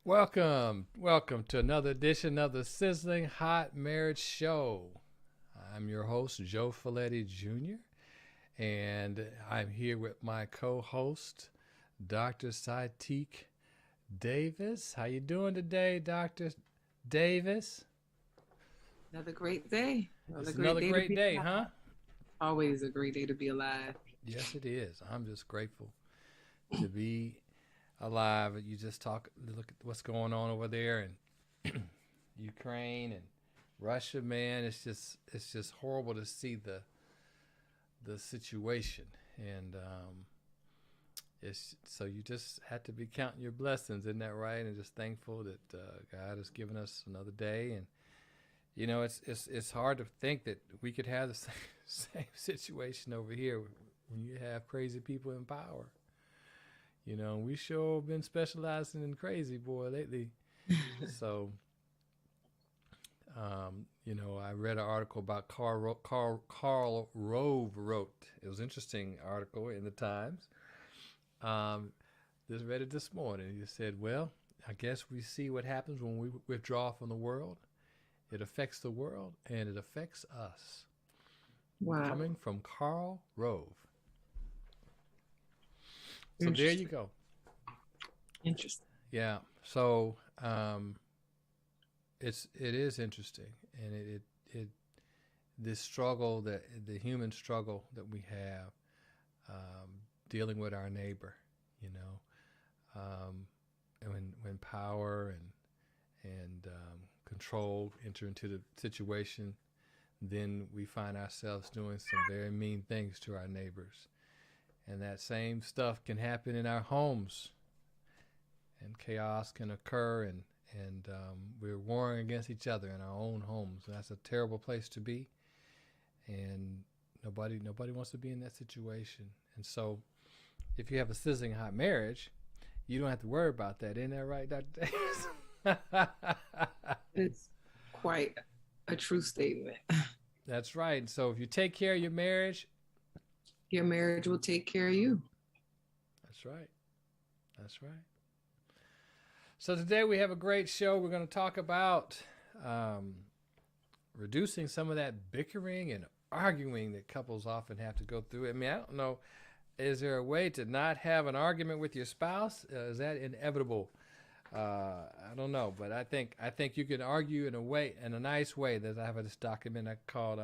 Welcome to another edition of the Sizzling Hot Marriage Show. I'm your host, Joe Folletti Jr., and I'm here with my co-host, Dr. Saitik Davis. How you doing today, Dr. Davis? Another great day. It's Another great another day to great be day, alive. huh? Always a great day to be alive. Yes, it is. I'm just grateful to be alive. You just look at what's going on over there in Ukraine and Russia, man. It's just horrible to see the situation, and it's so you just have to be counting your blessings, isn't that right? And just thankful that God has given us another day. And it's hard to think that we could have the same situation over here when you have crazy people in power. We sure been specializing in crazy boy lately. So, I read an article about Karl Rove wrote. It was an interesting article in the Times. Um, just read it this morning. He said, well, I guess we see what happens when we withdraw from the world. It affects the world and it affects us. Wow. Coming from Karl Rove. So there you Interesting. go. Interesting. Yeah. So it is interesting, and it this struggle, that the human struggle that we have, dealing with our neighbor, and when power and control enter into the situation, then we find ourselves doing some very mean things to our neighbors, and that same stuff can happen in our homes, and chaos can occur, and we're warring against each other in our own homes. And that's a terrible place to be, and nobody wants to be in that situation. And so, if you have a sizzling hot marriage, you don't have to worry about that. Isn't that right, Dr. Davis? It's quite a true statement. That's right. And so, if you take care of your marriage, Your marriage will take care of you. that's right. That's right. So today we have a great show. We're going to talk about um, reducing some of that bickering and arguing that couples often have to go through. I mean, I don't know. Is there a way to not have an argument with your spouse? Is that inevitable? I don't know, but I think you can argue in a nice way. That I have this document I called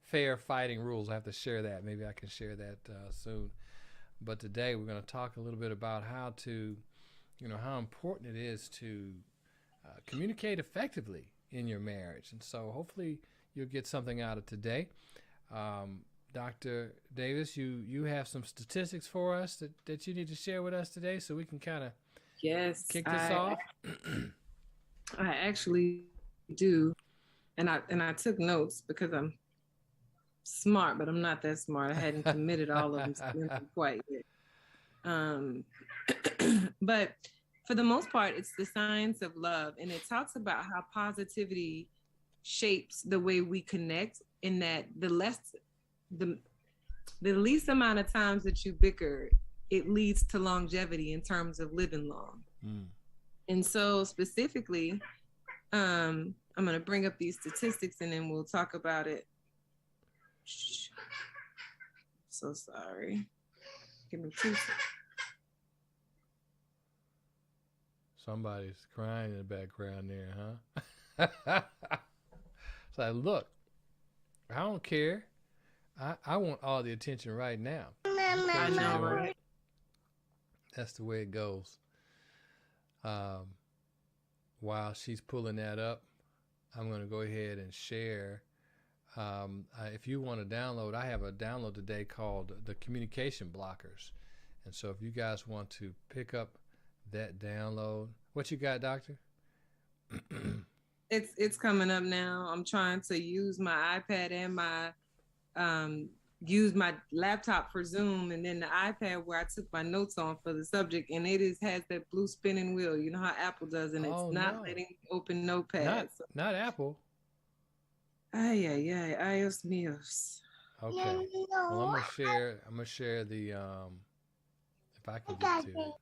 "Fair Fighting Rules." I have to share that. Maybe I can share that soon. But today we're going to talk a little bit about how important it is to communicate effectively in your marriage. And so hopefully you'll get something out of today. Dr. Davis, you have some statistics for us that you need to share with us today, so we can kind of Yes, kick this off. I actually do. And I took notes because I'm smart, but I'm not that smart. I hadn't committed all of them to memory quite yet. Um, but for the most part, it's the science of love, and it talks about how positivity shapes the way we connect. In that the the least amount of times that you bicker, it leads to longevity in terms of living long. Mm. And so specifically, I'm going to bring up these statistics and then we'll talk about it. So sorry. Give me 2 seconds. Somebody's crying in the background there, huh? So look, I don't care. I want all the attention right now. I know, right? That's the way it goes. While she's pulling that up, I'm going to go ahead and share. If you want to download, I have a download today called the Communication Blockers. And so if you guys want to pick up that download, what you got, Doctor? It's coming up now. I'm trying to use my iPad and my use my laptop for Zoom, and then the iPad where I took my notes on for the subject, and has that blue spinning wheel. You know how Apple does, and it's not letting me open Notepad. Not Apple. Ay, ay, ay, ayos míos. Okay. Well, I'm gonna share the if I can get to it.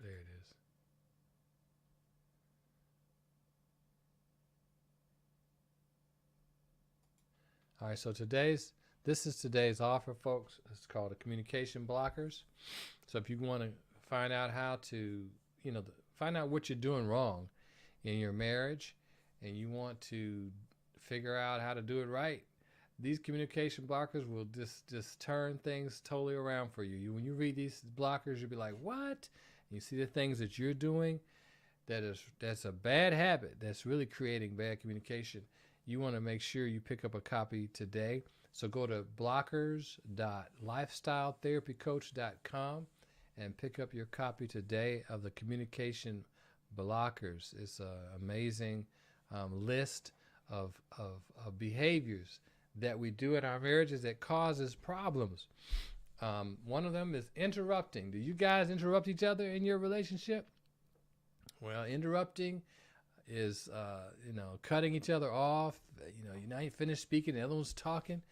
There it is. All right, so this is today's offer, folks. It's called the communication blockers. So if you want to find out how to, find out what you're doing wrong in your marriage, and you want to figure out how to do it right, these communication blockers will just turn things totally around for you. When you read these blockers, you'll be like, what? And you see the things that you're doing that's a bad habit that's really creating bad communication. You want to make sure you pick up a copy today. So go to blockers.lifestyletherapycoach.com and pick up your copy today of the communication blockers. It's an amazing list of behaviors that we do in our marriages that causes problems. One of them is interrupting. Do you guys interrupt each other in your relationship? Well, interrupting is, cutting each other off. You're not finished speaking, the other one's talking.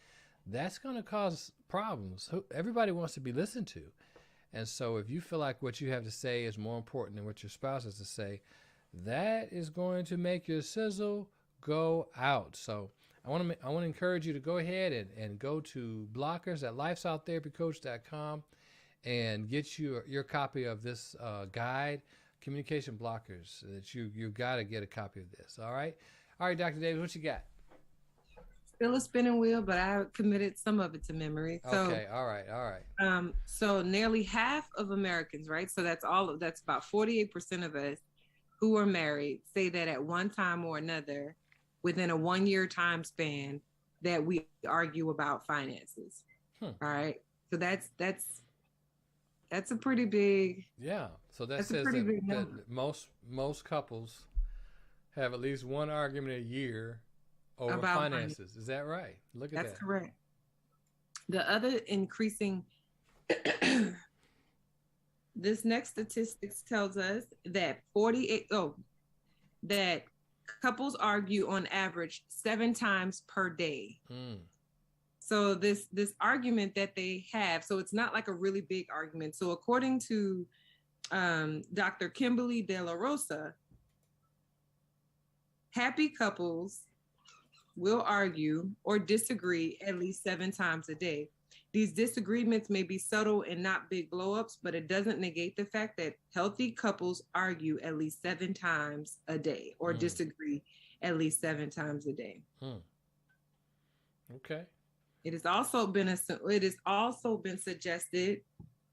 That's going to cause problems. Everybody wants to be listened to. And so if you feel like what you have to say is more important than what your spouse has to say, that is going to make your sizzle go out. So I want to encourage you to go ahead and go to blockers at lifestyletherapycoach.com and get your copy of this guide, communication blockers. That you got to get a copy of this. All right, Dr. Davis, what you got? Still a spinning wheel, but I committed some of it to memory. Okay, all right. So nearly half of Americans, right? So that's about 48% of us who are married say that at one time or another, within a 1-year time span, that we argue about finances. All right. So that's a pretty big. Yeah. So that says that most couples have at least one argument a year over about finances. Is that right? Look at that. That's correct. The other increasing, this next statistics tells us that that couples argue on average 7 times per day. So this argument that they have, so it's not like a really big argument. So according to Dr. Kimberly De La Rosa, happy couples will argue or disagree at least 7 times a day. These disagreements may be subtle and not big blowups, but it doesn't negate the fact that healthy couples argue at least 7 times a day or disagree at least 7 times a day. Okay. It has also been suggested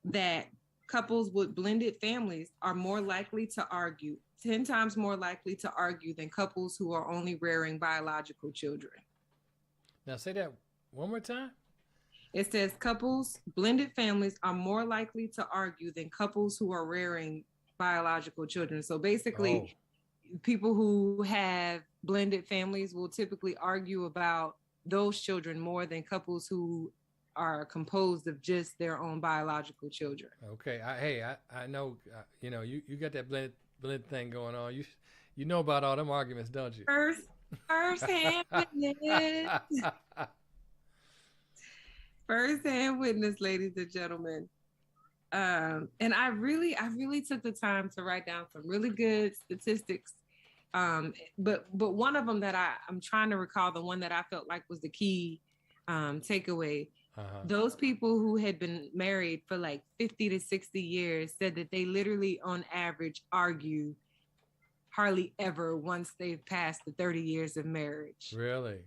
that couples with blended families are more likely to argue, 10 times more likely to argue than couples who are only rearing biological children. Now say that one more time. It says blended families are more likely to argue than couples who are rearing biological children. So basically, people who have blended families will typically argue about those children more than couples who are composed of just their own biological children. Okay. I know, you got that blended thing going on. You know about all them arguments, don't you? First-hand witness. First-hand witness, ladies and gentlemen. And I really took the time to write down some really good statistics. But one of them that I'm trying to recall, the one that I felt like was the key takeaway. Those people who had been married for like 50 to 60 years said that they literally on average argue hardly ever once they've passed the 30 years of marriage. Really?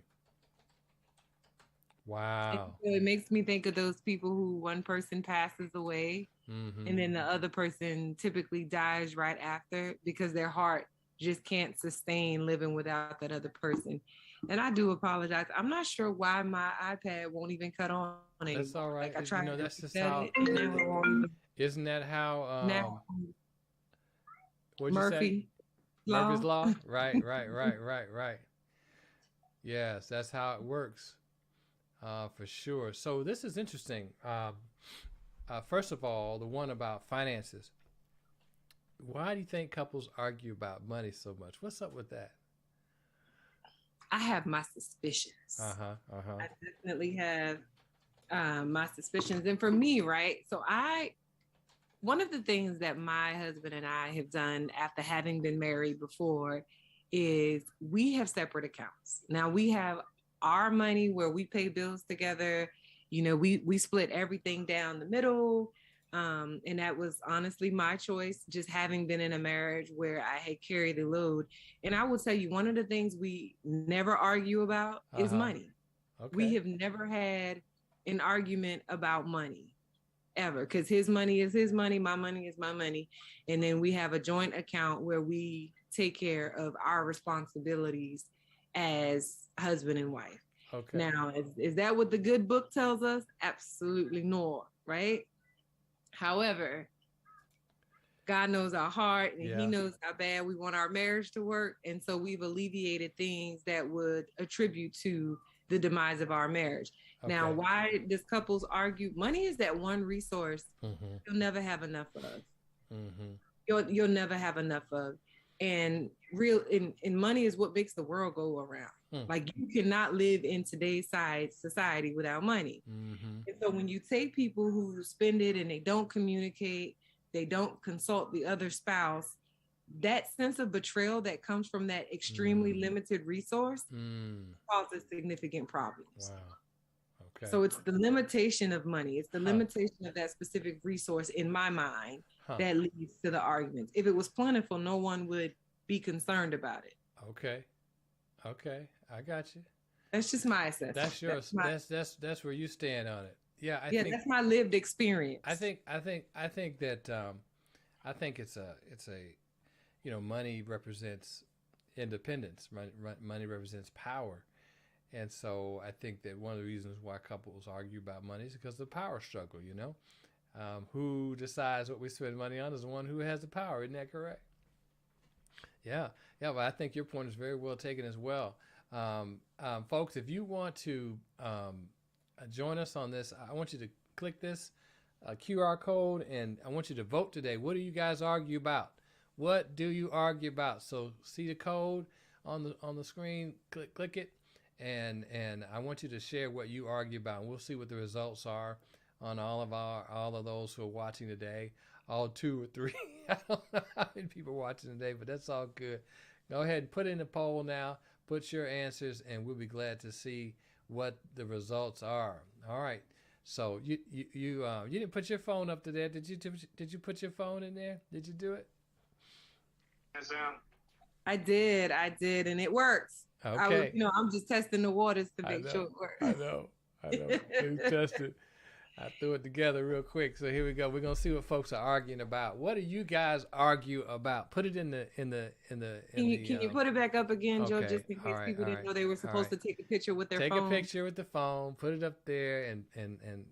Wow. So it makes me think of those people who one person passes away and then the other person typically dies right after because their heart just can't sustain living without that other person. And I do apologize. I'm not sure why my iPad won't even cut on anymore. That's all right. Like I tried that's just how. Isn't that how? What'd you say? Murphy's Law. Right. Yes, that's how it works. For sure. So this is interesting. First of all, the one about finances. Why do you think couples argue about money so much? What's up with that? I have my suspicions. I definitely have my suspicions. And for me, right? So I one of the things that my husband and I have done after having been married before is we have separate accounts. Now we have our money where we pay bills together. You know, we split everything down the middle. And that was honestly my choice, just having been in a marriage where I had carried the load. And I will tell you, one of the things we never argue about is money. Okay. We have never had an argument about money ever, because his money is his money, my money is my money. And then we have a joint account where we take care of our responsibilities as husband and wife. Okay. Now, is that what the good book tells us? Absolutely not, right? However, God knows our heart, and he knows how bad we want our marriage to work. And so we've alleviated things that would attribute to the demise of our marriage. Okay. Now, why does couples argue? Money is that one resource you'll never have enough of. You'll never have enough of. And money is what makes the world go around. Like, you cannot live in today's society without money. And so when you take people who spend it and they don't communicate, they don't consult the other spouse, that sense of betrayal that comes from that extremely limited resource causes significant problems. Wow. Okay. So it's the limitation of money. It's the limitation of that specific resource, in my mind, that leads to the arguments. If it was plentiful, no one would be concerned about it. Okay. I got you. That's just my assessment. That's yours. That's where you stand on it. Yeah. I think that's my lived experience. I think that I think it's a money represents independence. Money represents power. And so I think that one of the reasons why couples argue about money is because of the power struggle, who decides what we spend money on is the one who has the power. Isn't that correct? Yeah. But I think your point is very well taken as well. Folks, if you want to join us on this, I want you to click this QR code, and I want you to vote today. What do you guys argue about? What do you argue about? So see the code on the screen, click it. And I want you to share what you argue about, and we'll see what the results are on all of those who are watching today, all 2 or 3. I don't know how many people are watching today, but that's all good. Go ahead and put in the poll now. Put your answers, and we'll be glad to see what the results are. All right. So you didn't put your phone up to there, did you? Did you put your phone in there? Did you do it? Yes, ma'am. I did, and it works. Okay. I'm just testing the waters to make sure it works. I know. We tested. I threw it together real quick. So here we go. We're gonna see what folks are arguing about. What do you guys argue about? Put it in the. Can you put it back up again, Joe, just in case people didn't know they were supposed to take a picture with their phone? Take a picture with the phone. Put it up there, and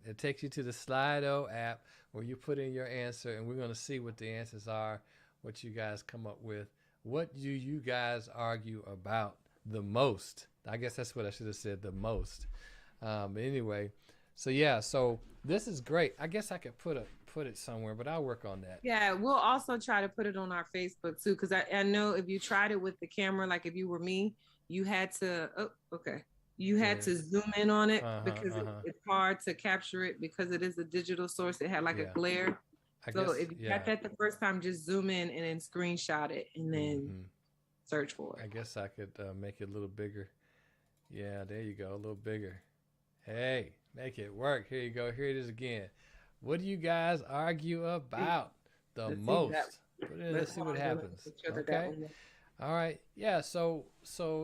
it takes you to the Slido app where you put in your answer, and we're gonna see what the answers are. What you guys come up with. What do you guys argue about the most? I guess that's what I should have said, the most. But anyway, so this is great. I guess I could put it somewhere, but I'll work on that. Yeah, we'll also try to put it on our Facebook too, because I know if you tried it with the camera, like if you were me, you had to to zoom in on it because it's hard to capture it because it is a digital source. It had like a glare. If you got that the first time, just zoom in and then screenshot it and then search for it. I guess I could make it a little bigger. Yeah, there you go, a little bigger. Hey, make it work. Here you go. Here it is again. What do you guys argue about the most? Let's see what happens. Okay. All right. Yeah. So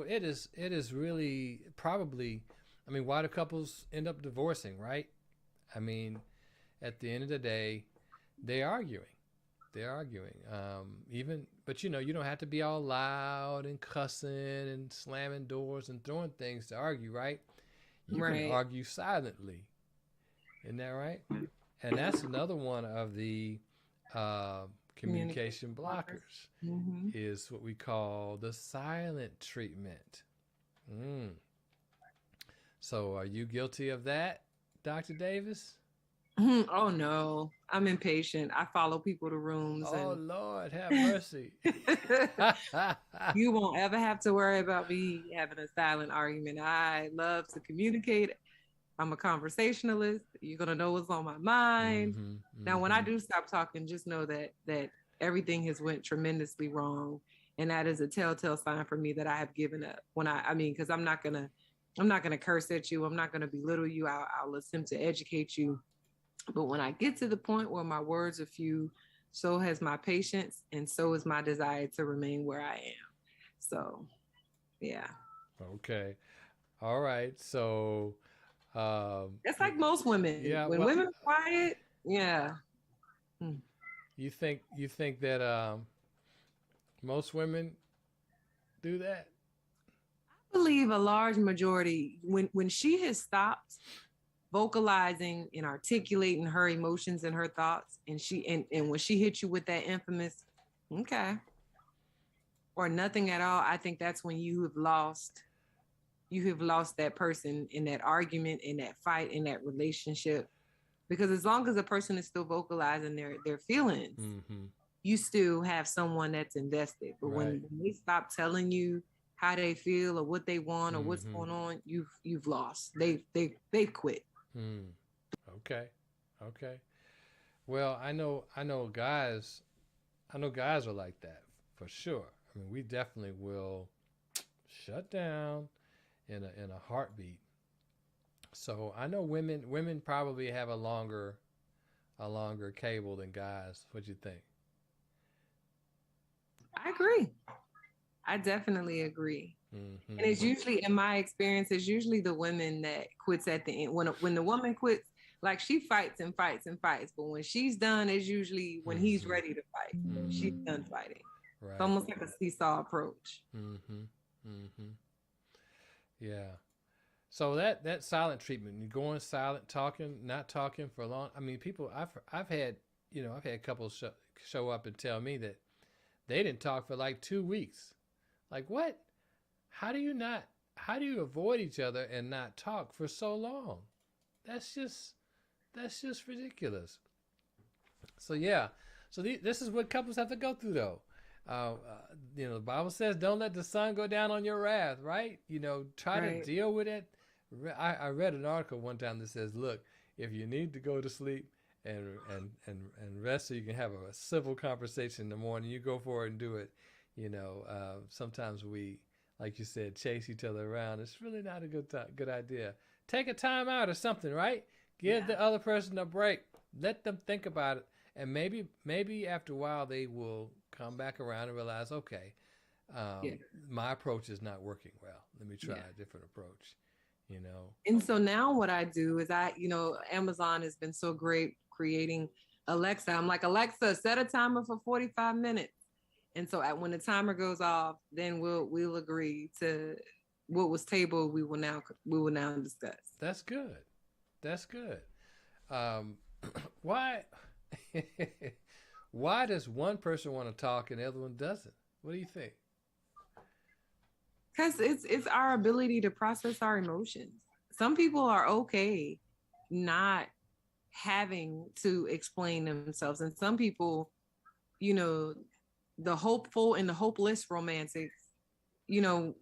it is really probably. I mean, why do couples end up divorcing? Right. I mean, at the end of the day, they're arguing. But you don't have to be all loud and cussing and slamming doors and throwing things to argue, right? You can argue silently. Isn't that right? And that's another one of the communication blockers is what we call the silent treatment. So are you guilty of that, Dr. Davis? Oh no, I'm impatient. I follow people to rooms. Oh Lord, have mercy. You won't ever have to worry about me having a silent argument. I love to communicate. I'm a conversationalist. You're gonna know what's on my mind. Mm-hmm. Now, when I Mm-hmm. do stop talking, just know that everything has went tremendously wrong, and that is a telltale sign for me that I have given up. When I mean, because I'm not gonna curse at you. I'm not gonna belittle you. I'll attempt to educate you. But when I get to the point where my words are few, so has my patience, and so is my desire to remain where I am. So, yeah. Okay. All right. So, It's like most women. yeah. When Well, women are quiet, yeah. Hmm. you think that most women do that? I believe a large majority, when she has stopped vocalizing and articulating her emotions and her thoughts, and when she hits you with that infamous, okay, or nothing at all, I think that's when you have lost that person in that argument, in that fight, in that relationship. Because as long as a person is still vocalizing their feelings, Mm-hmm. you still have someone that's invested. But Right. when they stop telling you how they feel or what they want or what's Mm-hmm. going on, you've lost. They quit. Mm. Okay. Okay. Well, I know guys. I know guys are like that for sure. I mean, we definitely will shut down in a heartbeat. So I know women probably have a longer cable than guys. What you think? I agree. I definitely agree. And Mm-hmm. it's usually, in my experience, it's usually the women that quits at the end. When the woman quits, like she fights and fights and fights, but when she's done, it's usually when he's Mm-hmm. ready to fight. When she's Mm-hmm. done fighting. It's Right. almost like a seesaw approach. Mm-hmm. Mm-hmm. Yeah. So that silent treatment, you going silent, talking, not talking for long. I mean, people. I've had I've had couples show up and tell me that they didn't talk for like 2 weeks. Like what? How do you not? How do you avoid each other and not talk for so long? That's just that's just ridiculous. So yeah, so this is what couples have to go through though. The Bible says, "Don't let the sun go down on your wrath." Right? Try to Right. deal with it. I read an article one time that says, "Look, if you need to go to sleep and rest so you can have a civil conversation in the morning, you go for it and do it." Sometimes we, like you said, chase each other around. It's really not a good idea. Take a time out or something, right? Give Yeah. the other person a break. Let them think about it, and maybe after a while they will come back around and realize, okay, Yeah. my approach is not working well. Let me try Yeah. a different approach. You know. And so now what I do is Amazon has been so great creating Alexa. I'm like, Alexa, set a timer for 45 minutes. And so when the timer goes off, then we'll agree to what was tabled. We will now discuss. That's good. That's good. Um, why? Why does one person want to talk and the other one doesn't? What do you think? Because it's our ability to process our emotions. Some people are okay not having to explain themselves, and some people, you know, the hopeful and the hopeless romantics, you know,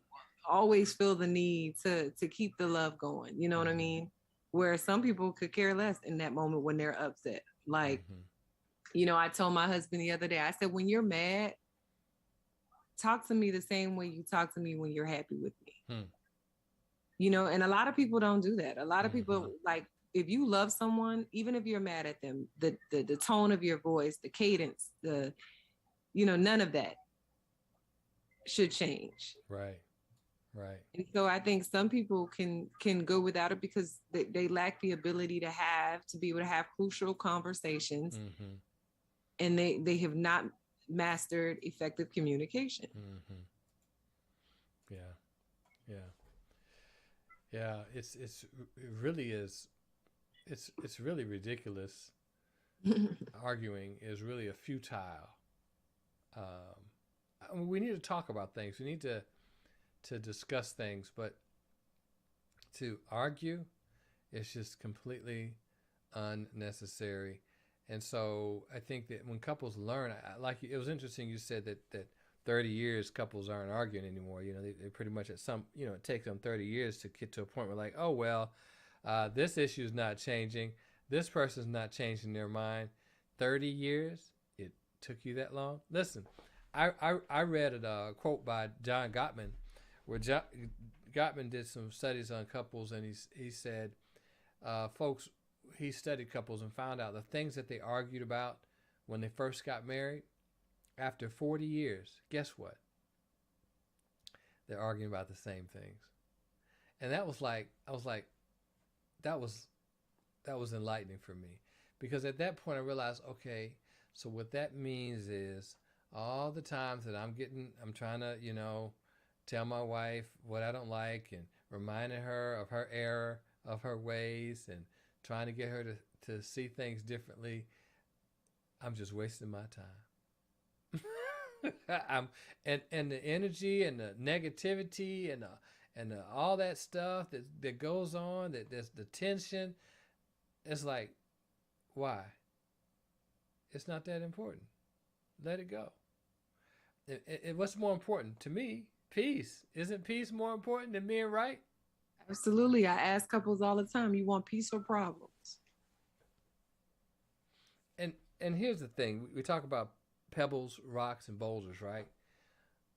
always feel the need to keep the love going. You know what I Mm-hmm. mean? Where some people could care less in that moment when they're upset. Like, Mm-hmm. I told my husband the other day, I said, when you're mad, talk to me the same way you talk to me when you're happy with me. Hmm. And a lot of people don't do that. A lot of Mm-hmm. people, like, if you love someone, even if you're mad at them, the tone of your voice, the cadence, none of that should change. Right. Right. And so I think some people can go without it because they lack the ability to be able to have crucial conversations, Mm-hmm. and they have not mastered effective communication. Mm-hmm. Yeah. Yeah. Yeah. It really is. It's really ridiculous. Arguing is really a futile. I mean, we need to talk about things. We need to discuss things, but to argue is just completely unnecessary. And so I think that when couples learn, like it was interesting you said that 30 years couples aren't arguing anymore. They pretty much at some, it takes them 30 years to get to a point where like, oh, well, This issue is not changing. This person's not changing their mind. 30 years? It took you that long? Listen, I read a quote by John Gottman where Gottman did some studies on couples, and he said, folks, he studied couples and found out the things that they argued about when they first got married, after 40 years, guess what? They're arguing about the same things. And that was like, that was enlightening for me, because at that point I realized, okay, so what that means is all the times that I'm trying to, tell my wife what I don't like and reminding her of her error, of her ways, and trying to get her to see things differently, I'm just wasting my time. And the energy and the negativity and all that stuff that goes on, there's the tension. It's like, why? It's not that important. Let it go. What's more important to me? Peace. Isn't peace more important than being right? Absolutely. I ask couples all the time, you want peace or problems? And here's the thing. We talk about pebbles, rocks, and boulders, right?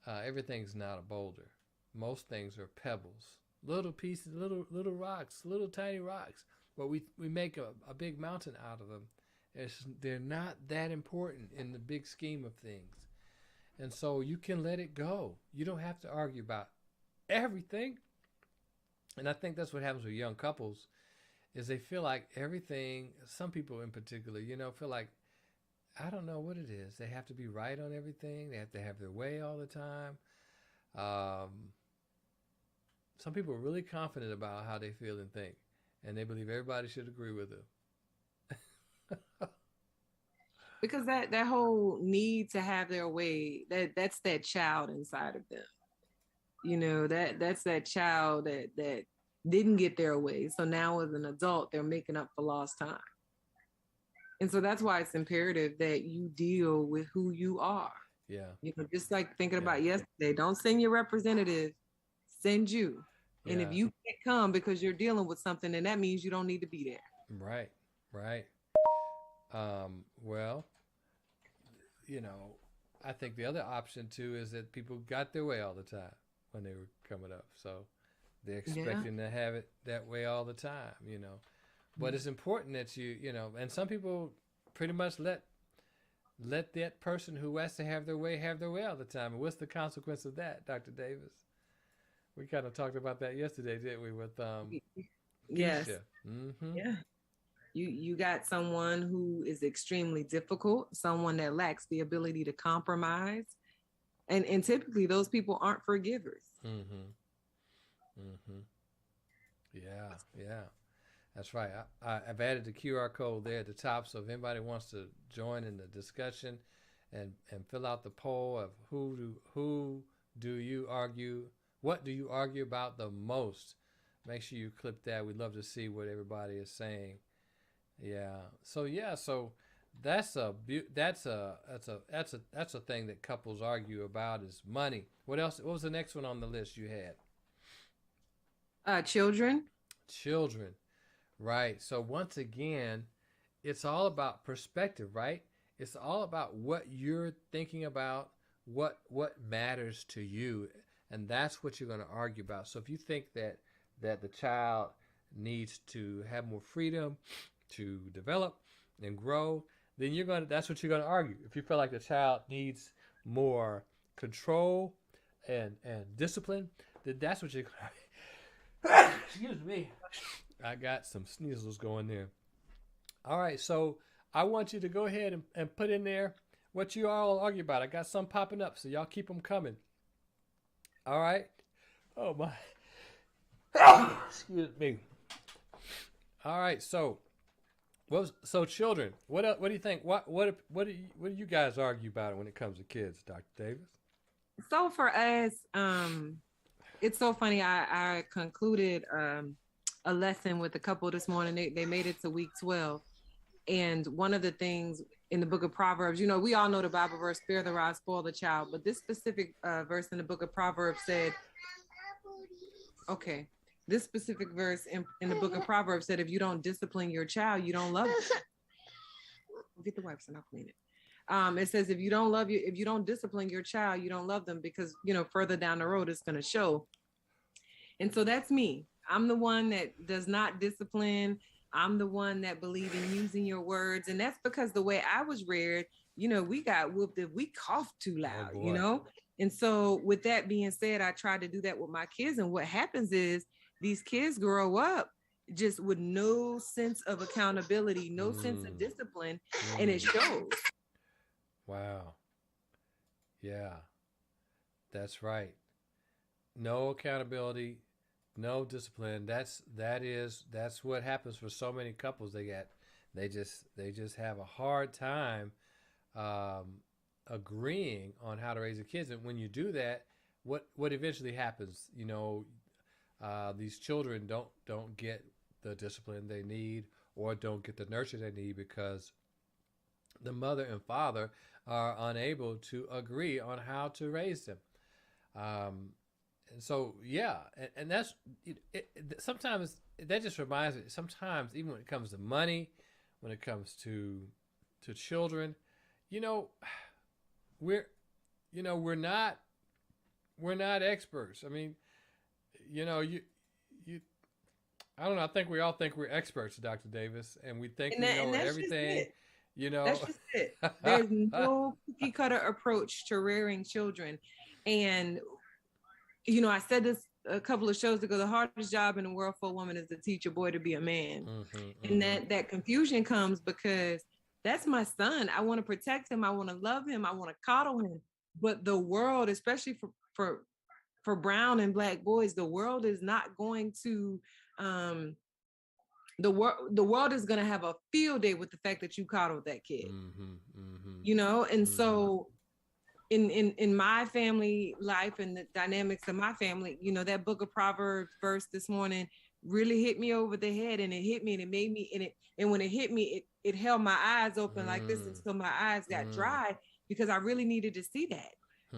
Everything's not a boulder. Most things are pebbles. Little pieces, little rocks, little tiny rocks. But we make a big mountain out of them. They're not that important in the big scheme of things. And so you can let it go. You don't have to argue about everything. And I think that's what happens with young couples, is they feel like everything, some people in particular, feel like, I don't know what it is. They have to be right on everything. They have to have their way all the time. Some people are really confident about how they feel and think, and they believe everybody should agree with them. Because that whole need to have their way, that's that child inside of them. That's that child that didn't get their way. So now as an adult, they're making up for lost time. And so that's why it's imperative that you deal with who you are. Yeah. Just like thinking about yesterday, don't send your representative, send you. And if you can't come because you're dealing with something, then that means you don't need to be there. Right. Well, I think the other option too is that people got their way all the time when they were coming up. So they're expecting to have it that way all the time, But it's important that and some people pretty much let that person who has to have their way all the time. And what's the consequence of that, Dr. Davis? We kind of talked about that yesterday, didn't we, with yes. Mm-hmm. Yeah. You got someone who is extremely difficult, someone that lacks the ability to compromise. And typically those people aren't forgivers. Mm-hmm. Yeah. That's right. I've added the QR code there at the top, so if anybody wants to join in the discussion and fill out the poll of what do you argue about the most, make sure you clip that. We'd love to see what everybody is saying. Yeah. So that's a thing that couples argue about, is money. What else? What was the next one on the list you had? Children. Right. So once again, it's all about perspective, right? It's all about what you're thinking about, what matters to you, and that's what you're going to argue about. So if you think that the child needs to have more freedom to develop and grow, then that's what you're going to argue. If you feel like the child needs more control and discipline, then that's what you're going to argue. Excuse me. I got some sneezels going there. All right, so I want you to go ahead and put in there what you all argue about. I got some popping up, so y'all keep them coming. All right. Oh my. Excuse me. All right, so children. What do you think? What do you guys argue about when it comes to kids, Dr. Davis? So for us, it's so funny. I concluded a lesson with a couple this morning. They made it to week 12. And one of the things in the book of Proverbs, we all know the Bible verse, spare the rod, spoil the child. But this specific verse in the book of Proverbs said, okay, this specific verse in the book of Proverbs said, if you don't discipline your child, you don't love them. Get the wipes and I'll clean it. It says, if you don't discipline your child, you don't love them, because, further down the road, it's going to show. And so that's me. I'm the one that does not discipline. I'm the one that believe in using your words. And that's because the way I was reared, we got whooped if we coughed too loud, And so with that being said, I try to do that with my kids. And what happens is these kids grow up just with no sense of accountability, no sense of discipline, and it shows. Wow. Yeah, that's right. No accountability, no discipline. That's what happens for so many couples. They just have a hard time agreeing on how to raise the kids. And when you do that, what eventually happens? These children don't get the discipline they need, or don't get the nurture they need, because the mother and father are unable to agree on how to raise them. And so, yeah, and that's sometimes that just reminds me. Sometimes, even when it comes to money, when it comes to children, we're not experts. I mean, I don't know. I think we all think we're experts, Dr. Davis, and we think we know everything. That's just it. There's no cookie cutter approach to rearing children. And, I said this a couple of shows ago, the hardest job in the world for a woman is to teach a boy to be a man. And that confusion comes because that's my son. I want to protect him. I want to love him. I want to coddle him. But the world, especially for brown and black boys, the world is not going to, the world is going to have a field day with the fact that you coddled that kid. And so in my family life and the dynamics of my family, that book of Proverbs verse this morning really hit me over the head, and it hit me, and it made me, and when it hit me, it held my eyes open like this until my eyes got dry, because I really needed to see that.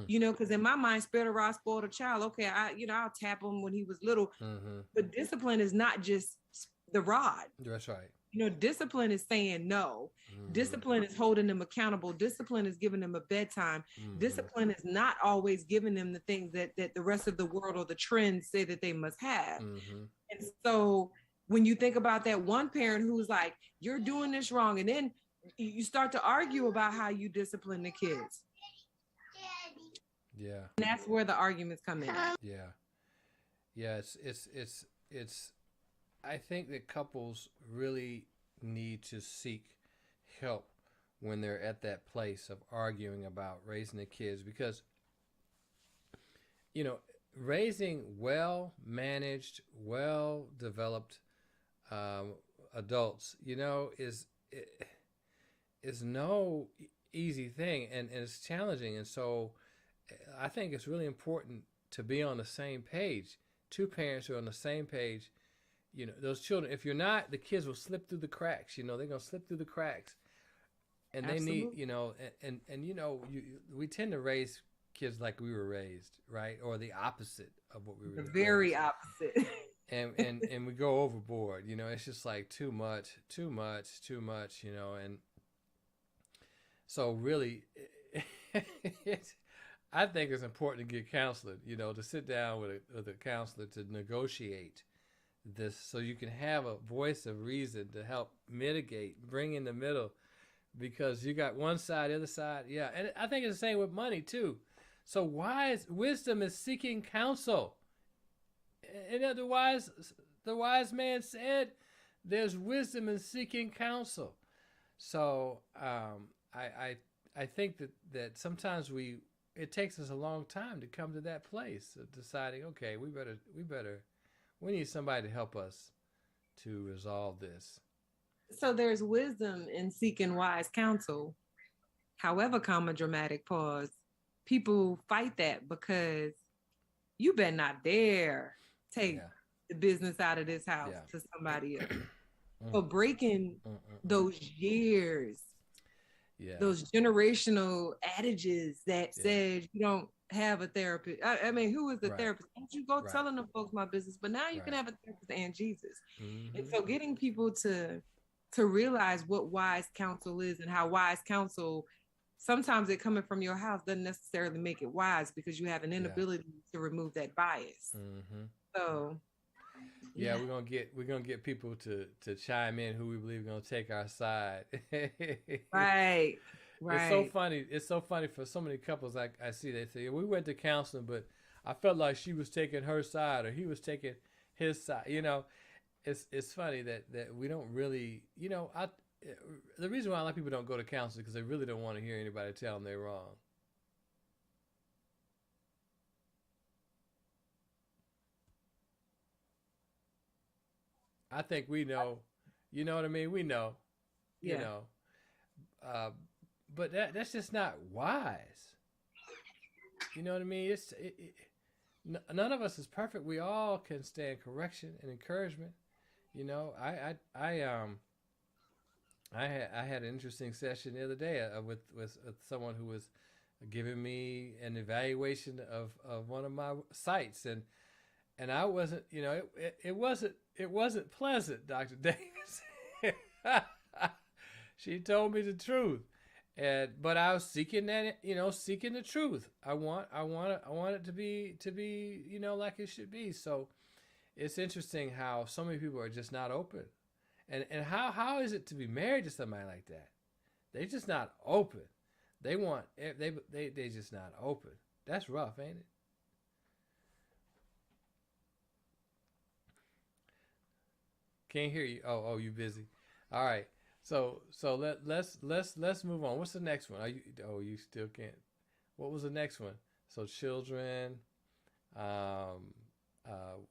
Because in my mind, spare the rod, spoil the child. Okay, I'll tap him when he was little, but discipline is not just the rod. That's right. Discipline is saying no. Discipline is holding them accountable. Discipline is giving them a bedtime. Discipline is not always giving them the things that the rest of the world or the trends say that they must have. And so when you think about that one parent who's like, you're doing this wrong, and then you start to argue about how you discipline the kids. Yeah. And that's where the arguments come in. Yeah. Yeah, it's I think that couples really need to seek help when they're at that place of arguing about raising the kids, because raising well-managed, well-developed adults, is no easy thing, and it's challenging. And so I think it's really important to be on the same page. Two parents who are on the same page. Those children, if you're not, the kids will slip through the cracks. They're going to slip through the cracks. And Absolutely. They need, we tend to raise kids like we were raised, right? Or the opposite of what we were raised. The very opposite. and we go overboard. It's just like too much, and so really, I think it's important to get counseling, to sit down with a counselor to negotiate this, so you can have a voice of reason to help mitigate, bring in the middle, because you got one side, the other side. Yeah. And I think it's the same with money too. So wisdom is seeking counsel. And the wise man said, there's wisdom in seeking counsel. So I think that sometimes it takes us a long time to come to that place of deciding, okay, we need somebody to help us to resolve this. So there's wisdom in seeking wise counsel. However, dramatic pause, people fight that because you better not dare take the business out of this house to somebody else. So breaking those years, those generational adages that says have a therapist. I mean, who is the Right. therapist? Don't you go Right. telling them folks my business, but now you can Right. have a therapist and Jesus. And Mm-hmm. so getting people to realize what wise counsel is and how wise counsel sometimes it coming from your house doesn't necessarily make it wise because you have an Yeah. inability to remove that bias. Mm-hmm. So Yeah, we're gonna get people to chime in who we believe are gonna take our side. right, It's so right. funny. It's so funny for so many couples. I see they say we went to counseling, but I felt like she was taking her side or he was taking his side. It's funny that we don't really. The reason why a lot of people don't go to counseling because they really don't want to hear anybody tell them they're wrong. I think we know. You know what I mean? We know. You Yeah. know. Uh, but that's just not wise. You know what I mean? None of us is perfect. We all can stand correction and encouragement. You know, I had an interesting session the other day with someone who was giving me an evaluation of one of my sites, and I wasn't, it wasn't pleasant, Dr. Davis. She told me the truth, but I was seeking seeking the truth. I want it to be like it should be. So it's interesting how so many people are just not open, and how is it to be married to somebody like that? They just not open. They just not open. That's rough, ain't it? Can't hear you. Oh, you busy. All right. So let's move on. What's the next one? You still can't. What was the next one? So children.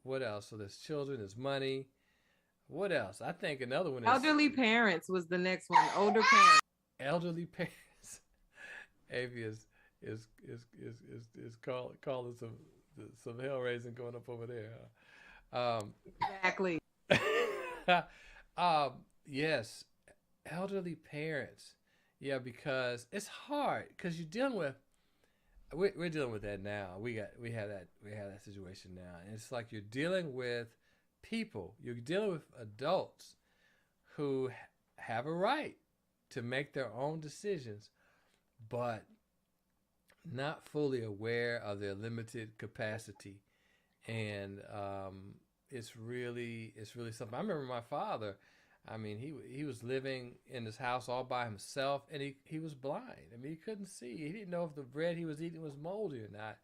What else? So there's children. There's money. What else? I think another one is Elderly parents was the next one. Older parents. elderly parents. Avi is calling some hell raising going up over there. Exactly. Um, yes, elderly parents. Yeah, because it's hard because you're dealing with we're dealing with that now. We have that situation now, and it's like you're dealing with people. You're dealing with adults who have a right to make their own decisions, but not fully aware of their limited capacity, and it's really something. I remember my father. I mean, he was living in his house all by himself, and he was blind. I mean, he couldn't see. He didn't know if the bread he was eating was moldy or not,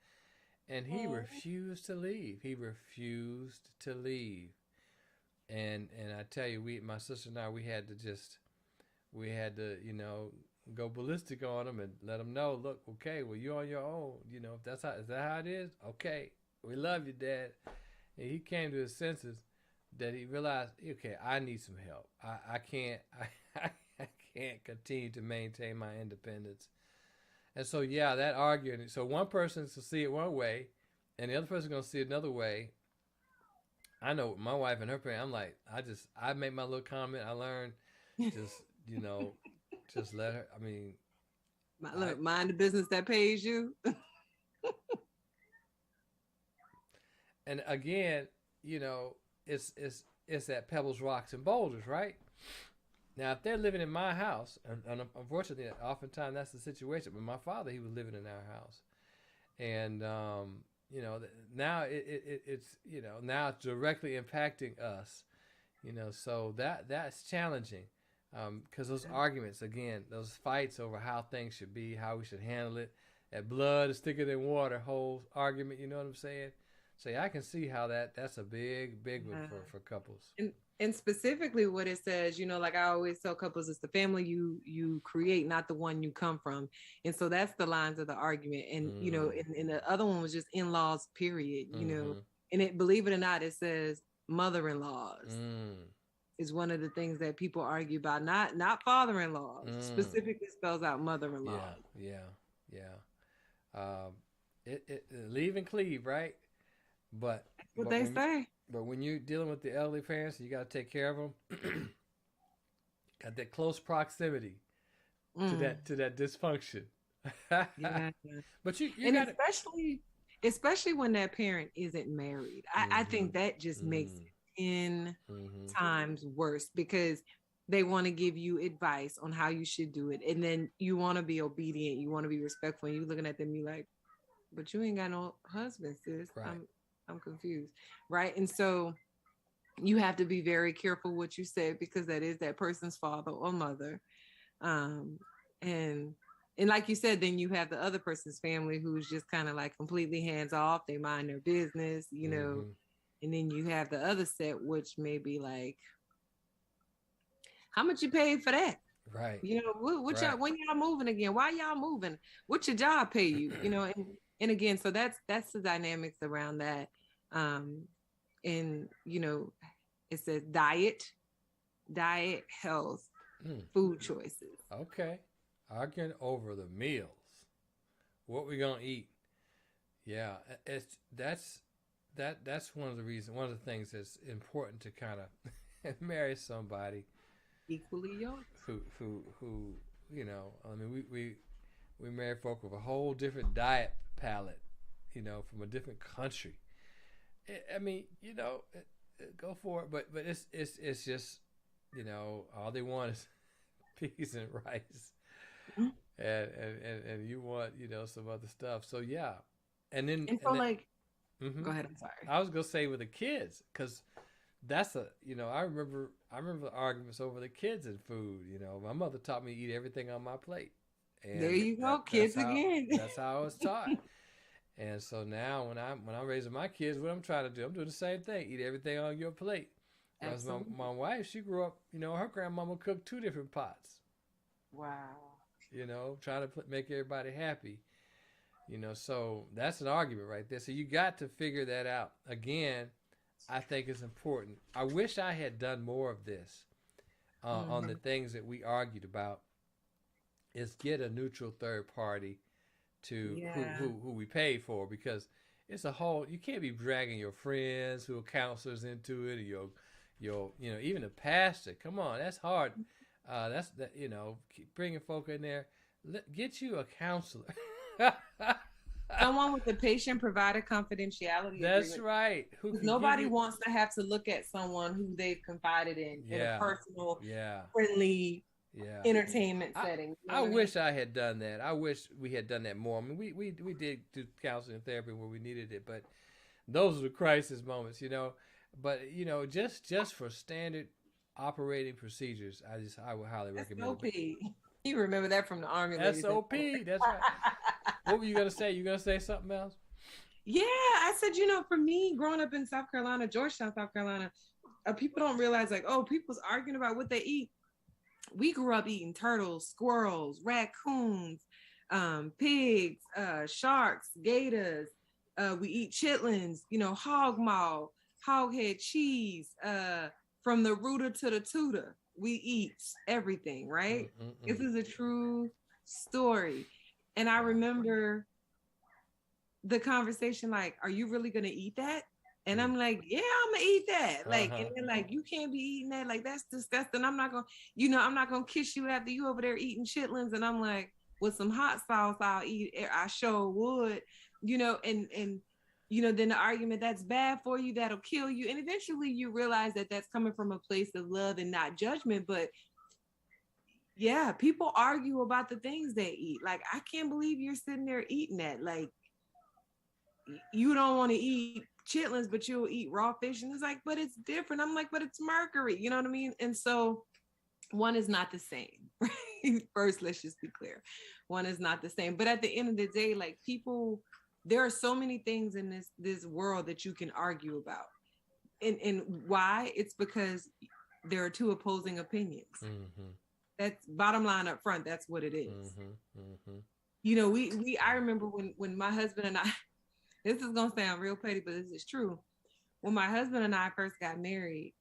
and he refused to leave. He refused to leave, and I tell you, my sister and I, we had to go ballistic on him and let him know, look, okay, well, you're on your own. If is that how it is? Okay, we love you, Dad. And he came to his senses that he realized, okay, I need some help. I can't I can't continue to maintain my independence. And so yeah, that arguing. So one person's to see it one way, and the other person's gonna see it another way. I know my wife and her parents. I'm like, I make my little comment. I learned just you know just let her. I mean, I Look, mind the business that pays you. and again, it's that pebbles, rocks, and boulders, right? Now, if they're living in my house, and unfortunately, oftentimes that's the situation. But my father, he was living in our house, and now now it's directly impacting us. So that's challenging because those arguments, again, those fights over how things should be, how we should handle it, that blood is thicker than water whole argument. You know what I'm saying? So yeah, I can see how that's a big one for couples. And specifically what it says, like I always tell couples, it's the family you create, not the one you come from. And so that's the lines of the argument. And and the other one was just in-laws, period. And believe it or not, it says mother-in-laws is one of the things that people argue about, not father-in-laws. Specifically spells out mother-in-law. Yeah. It leave and cleave, right? But What they say. But when you're dealing with the elderly parents, you got to take care of them. Got that close proximity to that dysfunction. Yeah. But you And got to. especially when that parent isn't married. I think that just makes it 10 times worse because they want to give you advice on how you should do it. And then you want to be obedient, you want to be respectful, and you looking at them, you like, but you ain't got no husband, sis. Right. I'm confused. Right. And so you have to be very careful what you say because that is that person's father or mother. Um, and and like you said, then you have the other person's family who's just kind of like completely hands off. They mind their business, you know. And then you have the other set, which may be like, how much you paid for that? Right. You know, what Right. y'all, when y'all moving again? Why y'all moving? What your job pay you? You know, and again, so that's the dynamics around that. And you know, it says diet, health, food choices. Okay. Arguing over the meals. What we gonna eat? Yeah, that's one of the reasons. One of the things that's important to kind of marry somebody Equally yoked. who you know. I mean, we marry folk with a whole different diet palette, you know, from a different country. I mean, you know, go for it. But it's just, you know, all they want is peas and rice, and you want, you know, some other stuff. So yeah, and then like, go ahead. I'm sorry. I was gonna say with the kids because that's a, you know, I remember the arguments over the kids and food. You know, my mother taught me to eat everything on my plate. And there you go, kids again. That's how I was taught. And so now when I'm raising my kids, what I'm trying to do, I'm doing the same thing. Eat everything on your plate. Because my wife, she grew up, you know, her grandmama cooked 2 different pots. Wow. You know, trying to make everybody happy. You know, so that's an argument right there. So you got to figure that out. Again, I think it's important. I wish I had done more of this on the things that we argued about. Is get a neutral third party to who we pay for, because it's a whole, you can't be dragging your friends who are counselors into it, or your you know, even a pastor. Come on, that's hard. That's that, you know, keep bringing folk in there. Get you a counselor. Someone with the patient provider confidentiality That's agreement. right. Nobody wants to have to look at someone who they've confided in a personal, friendly entertainment setting. You know I wish I had done that. I wish we had done that more. I mean, we did do counseling and therapy where we needed it, but those are the crisis moments, you know. But you know, just for standard operating procedures, I would highly recommend SOP. You remember that from the Army. SOP. That's right. What were you gonna say? You gonna say something else? Yeah, I said, you know, for me, growing up in South Carolina, Georgetown, South Carolina, people don't realize, like, oh, people's arguing about what they eat. We grew up eating turtles, squirrels, raccoons, pigs, sharks, gators. We eat chitlins, you know, hog maw, hog head cheese, from the rooter to the tutor. We eat everything, right? This is a true story. And I remember the conversation, like, are you really going to eat that? And I'm like, yeah, I'm gonna eat that. Like, and they're like, you can't be eating that. Like, that's disgusting. I'm not gonna, you know, I'm not gonna kiss you after you over there eating chitlins. And I'm like, with some hot sauce, I'll eat it. I sure would, you know, and you know, then the argument, that's bad for you, that'll kill you. And eventually you realize that that's coming from a place of love and not judgment. But yeah, people argue about the things they eat. Like, I can't believe you're sitting there eating that. Like, you don't want to eat chitlins, but you'll eat raw fish. And it's like, but it's different. I'm like, but it's mercury. You know what I mean? And so one is not the same. Right? First, let's just be clear. One is not the same. But at the end of the day, like, people, there are so many things in this world that you can argue about. And why? It's because there are 2 opposing opinions. That's bottom line up front. That's what it is. You know, I remember when my husband and I, this is going to sound real petty, but this is true. When my husband and I first got married,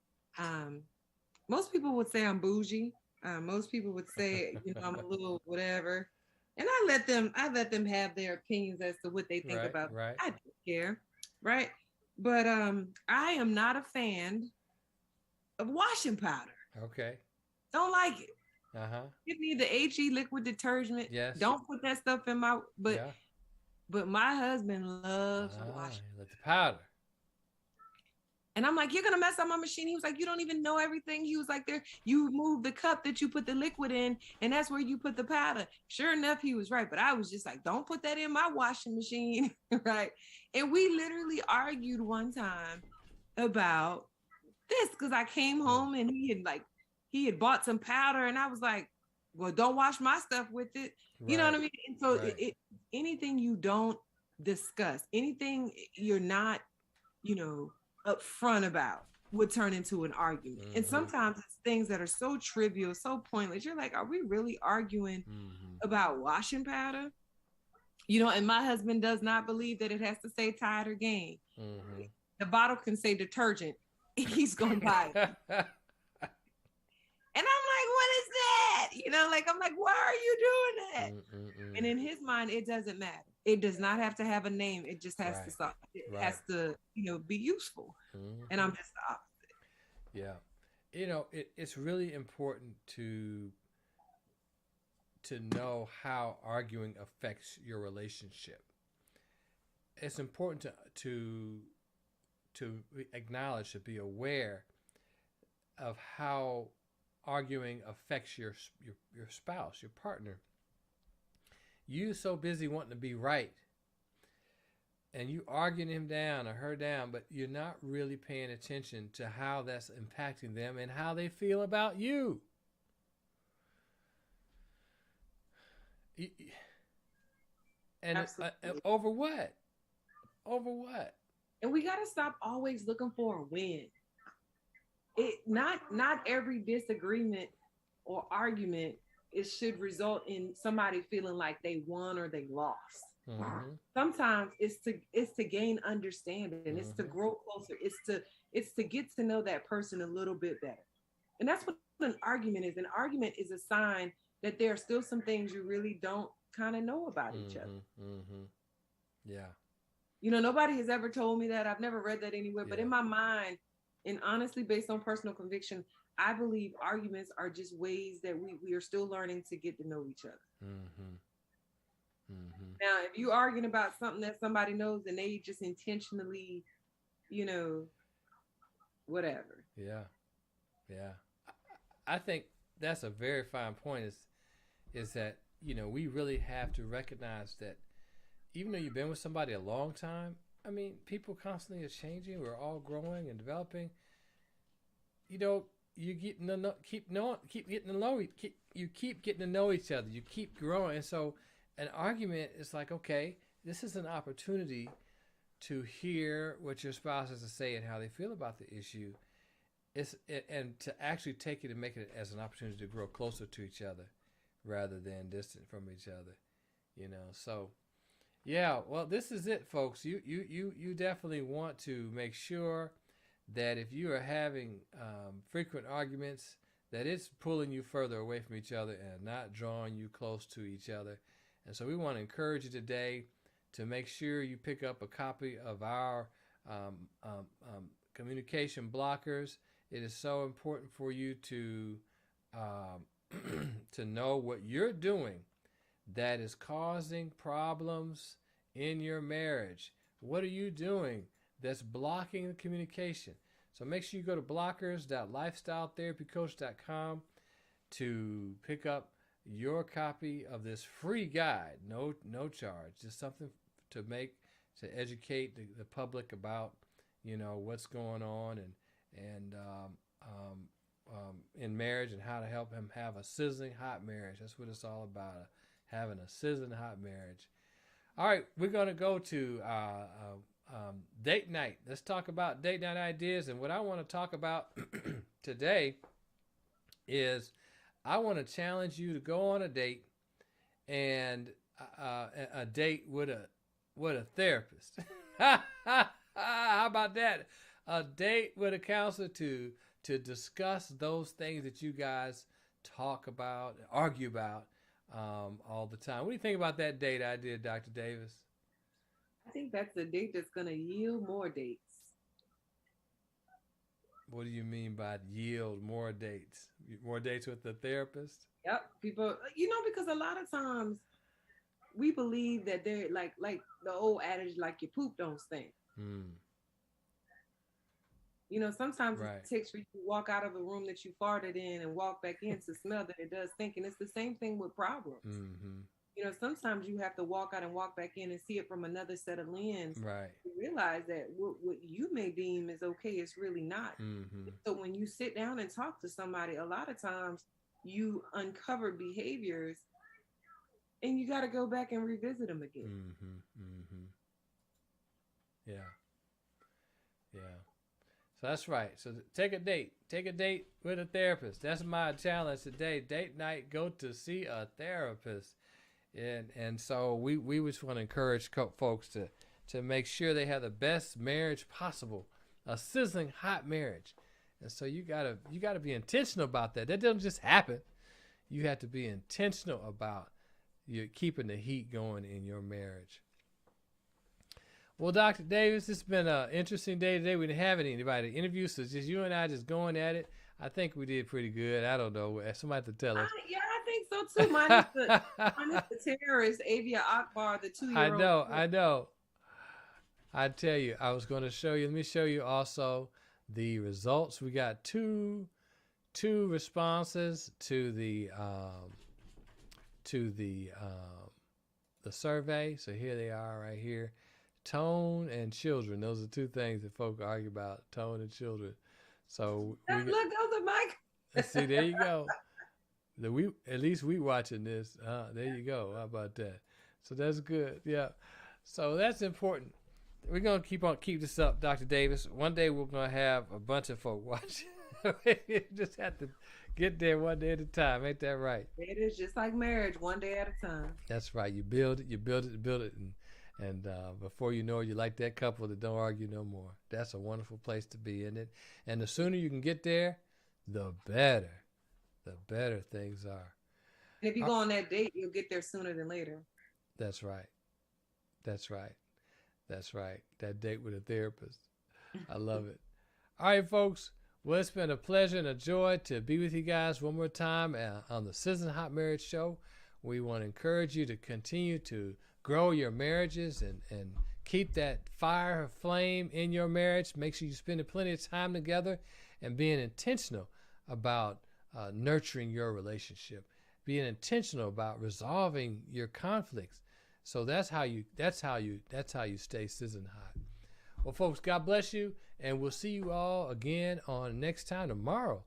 most people would say I'm bougie. Most people would say, you know, I'm a little whatever. And I let them have their opinions as to what they think about. Right. I don't care. Right. But I am not a fan of washing powder. Okay. Don't like it. Give me the HE liquid detergent. Yes. Don't put that stuff in my. Yeah. But my husband loves washing. Let the powder. And I'm like, you're gonna mess up my machine. He was like, you don't even know everything. He was like, there, you move the cup that you put the liquid in, and that's where you put the powder. Sure enough, he was right. But I was just like, don't put that in my washing machine, right? And we literally argued one time about this because I came home and he had bought some powder, and I was like, well, don't wash my stuff with it. You know what I mean? And so anything you don't discuss, anything you're not, upfront about would turn into an argument. And sometimes it's things that are so trivial, so pointless. You're like, are we really arguing about washing powder? And my husband does not believe that it has to say Tide or Gain. The bottle can say detergent. He's going to buy it. And I'm like, what is that? I'm like, why are you doing that? And in his mind, it doesn't matter. It does not have to have a name. It just has to stop. It has to, be useful. And I'm just the opposite. Yeah. It's really important to know how arguing affects your relationship. It's important to acknowledge, to be aware of how arguing affects your spouse, your partner. You're so busy wanting to be right, and you arguing him down or her down, but you're not really paying attention to how that's impacting them and how they feel about you. And over what? Over what? And we got to stop always looking for a win. Not every disagreement or argument should result in somebody feeling like they won or they lost. Sometimes it's to gain understanding. It's to grow closer. It's to get to know that person a little bit better. And that's what an argument is. An argument is a sign that there are still some things you really don't kind of know about each other. Yeah. Nobody has ever told me that. I've never read that anywhere. But in my mind, and honestly, based on personal conviction, I believe arguments are just ways that we are still learning to get to know each other. Now, if you're arguing about something that somebody knows and they just intentionally, whatever. Yeah. I think that's a very fine point is that, we really have to recognize that even though you've been with somebody a long time, I mean, people constantly are changing. We're all growing and developing. You keep getting to know each other. You keep growing. And so an argument is like, okay, this is an opportunity to hear what your spouse has to say and how they feel about the issue. And to actually take it and make it as an opportunity to grow closer to each other rather than distant from each other. So yeah, well, this is it, folks. You definitely want to make sure that if you are having frequent arguments, that it's pulling you further away from each other and not drawing you close to each other. And so we want to encourage you today to make sure you pick up a copy of our communication blockers. It is so important for you to to know what you're doing that is causing problems in your marriage. What are you doing that's blocking the communication? So make sure you go to blockers.lifestyletherapycoach.com to pick up your copy of this free guide. No charge, just something to educate the public about what's going on and in marriage and how to help him have a sizzling hot marriage. That's what it's all about, having a sizzling hot marriage. All right, we're going to go to date night. Let's talk about date night ideas. And what I want to talk about today is I want to challenge you to go on a date and a date with a therapist. How about that? A date with a counselor to discuss those things that you guys talk about, argue about all the time. What do you think about that date idea, Dr. Davis? I think that's a date that's going to yield more dates. What do you mean by yield more dates? More dates with the therapist? Yep. People, because a lot of times we believe that they're like the old adage, like your poop don't stink. Mm. Sometimes Right. it takes for you to walk out of a room that you farted in and walk back in to smell that it does stink. And it's the same thing with problems. Mm-hmm. Sometimes you have to walk out and walk back in and see it from another set of lens. Right. To realize that what you may deem is okay is really not. Mm-hmm. So when you sit down and talk to somebody, a lot of times you uncover behaviors and you got to go back and revisit them again. Mm-hmm. Mm-hmm. Yeah. Yeah. So that's right. So take a date. Take a date with a therapist. That's my challenge today. Date night, go to see a therapist. And so we just want to encourage folks to make sure they have the best marriage possible, a sizzling hot marriage. And so you gotta be intentional about that. That doesn't just happen. You have to be intentional about you keeping the heat going in your marriage. Well, Dr. Davis, it's been an interesting day today. We didn't have anybody to interview, so just you and I just going at it. I think we did pretty good. I don't know. Somebody to tell us. Yeah, I think so too. Minus the terrorist, Avia Akbar, the 2-year-old. I know. I tell you, I was going to show you. Let me show you also the results. We got two responses to the survey. So here they are right here. Tone and children. Those are two things that folk argue about, tone and children. So look, those are Mike. See, there you go. At least we watching this. There you go. How about that? So that's good. Yeah. So that's important. We're gonna keep this up, Dr. Davis. One day we're gonna have a bunch of folk watching. You just have to get there one day at a time. Ain't that right? It is just like marriage, one day at a time. That's right. You build it, and before you know it, you're like that couple that don't argue no more. That's a wonderful place to be, isn't it? And the sooner you can get there, the better. The better things are. And if you go on that date, you'll get there sooner than later. That's right. That's right. That's right. That date with a therapist. I love it. All right, folks. Well, it's been a pleasure and a joy to be with you guys one more time on the Sizzling Hot Marriage Show. We want to encourage you to continue to grow your marriages and keep that fire flame in your marriage. Make sure you spend plenty of time together and being intentional about nurturing your relationship, being intentional about resolving your conflicts. So that's how you stay sizzling hot. Well, folks, God bless you, and we'll see you all again on next time tomorrow,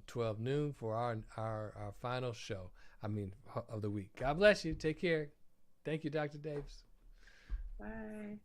12 noon for our final show. Of the week. God bless you. Take care. Thank you, Dr. Davis. Bye.